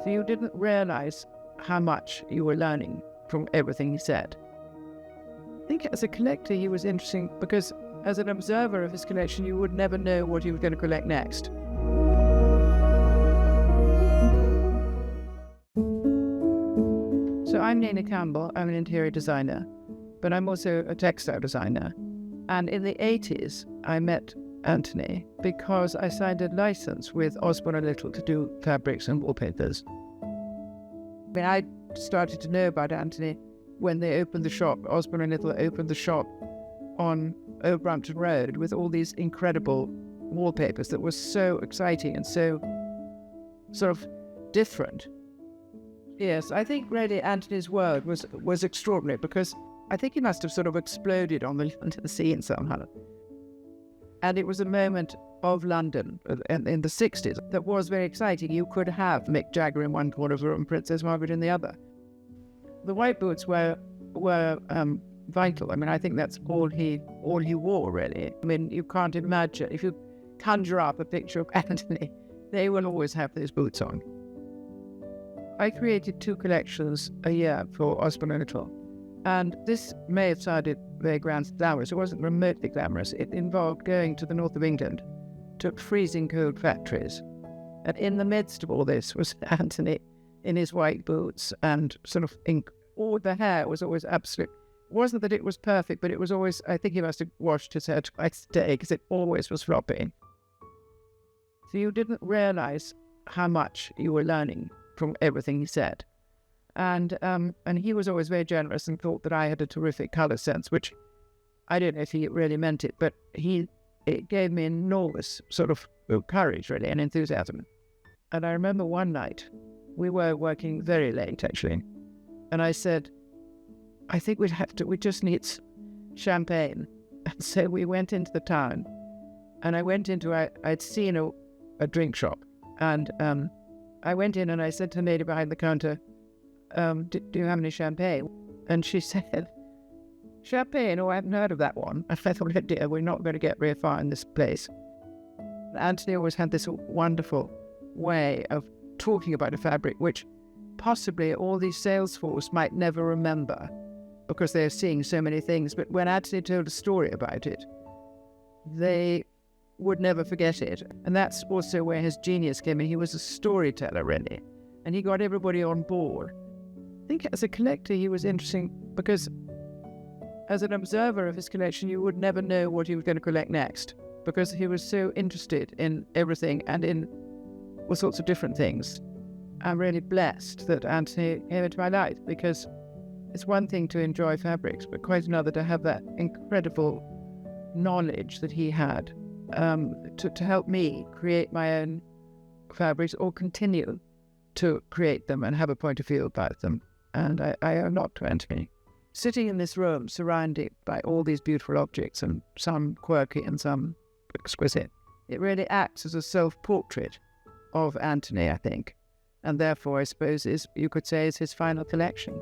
So you didn't realize how much you were learning from everything he said. I think as a collector, he was interesting because as an observer of his collection, you would never know what he was going to collect next. So I'm Nina Campbell. I'm an interior designer, but I'm also a textile designer. And in the 80s, I met Antony because I signed a license with Osborne Little to do fabrics and wallpapers. I started to know about Antony when they opened the shop. Osborne Little opened the shop on Overhampton Road with all these incredible wallpapers that were so exciting and so sort of different. Yes, I think really Antony's world was extraordinary because I think he must have sort of exploded onto the scene somehow. And it was a moment of London in the 60s that was very exciting. You could have Mick Jagger in one corner of the room, Princess Margaret in the other. The white boots were vital. I think that's all he wore, really. You can't imagine, if you conjure up a picture of Antony, they will always have those boots on. I created 2 collections a year for Osborne Little, and this may have sounded very glamorous. It wasn't remotely glamorous. It involved going to the north of England to freezing cold factories, and in the midst of all this was Antony in his white boots, and sort of all the hair was always absolute. It wasn't that it was perfect, but it was always, I think he must have washed his hair twice a day because it always was floppy. So you didn't realize how much you were learning from everything he said. And he was always very generous and thought that I had a terrific colour sense, which I don't know if he really meant it, but it gave me enormous sort of courage, really, and enthusiasm. And I remember one night, we were working very late, actually, and I said, I think we just need champagne. And so we went into the town, and I went into, I'd seen a drink shop, and I went in and I said to the lady behind the counter, do you have any champagne? And she said, champagne? Oh, I haven't heard of that one. I thought, oh dear, we're not going to get very far in this place. Antony always had this wonderful way of talking about a fabric, which possibly all these sales force might never remember because they're seeing so many things. But when Antony told a story about it, they would never forget it. And that's also where his genius came in. He was a storyteller, really, and he got everybody on board. I think as a collector, he was interesting because as an observer of his collection, you would never know what he was going to collect next because he was so interested in everything and in all sorts of different things. I'm really blessed that Antony came into my life because it's one thing to enjoy fabrics, but quite another to have that incredible knowledge that he had to help me create my own fabrics or continue to create them and have a point of view about them. And I owe a lot to Antony. Sitting in this room surrounded by all these beautiful objects, and some quirky and some exquisite, it really acts as a self-portrait of Antony, I think. And therefore, I suppose, you could say, is his final collection.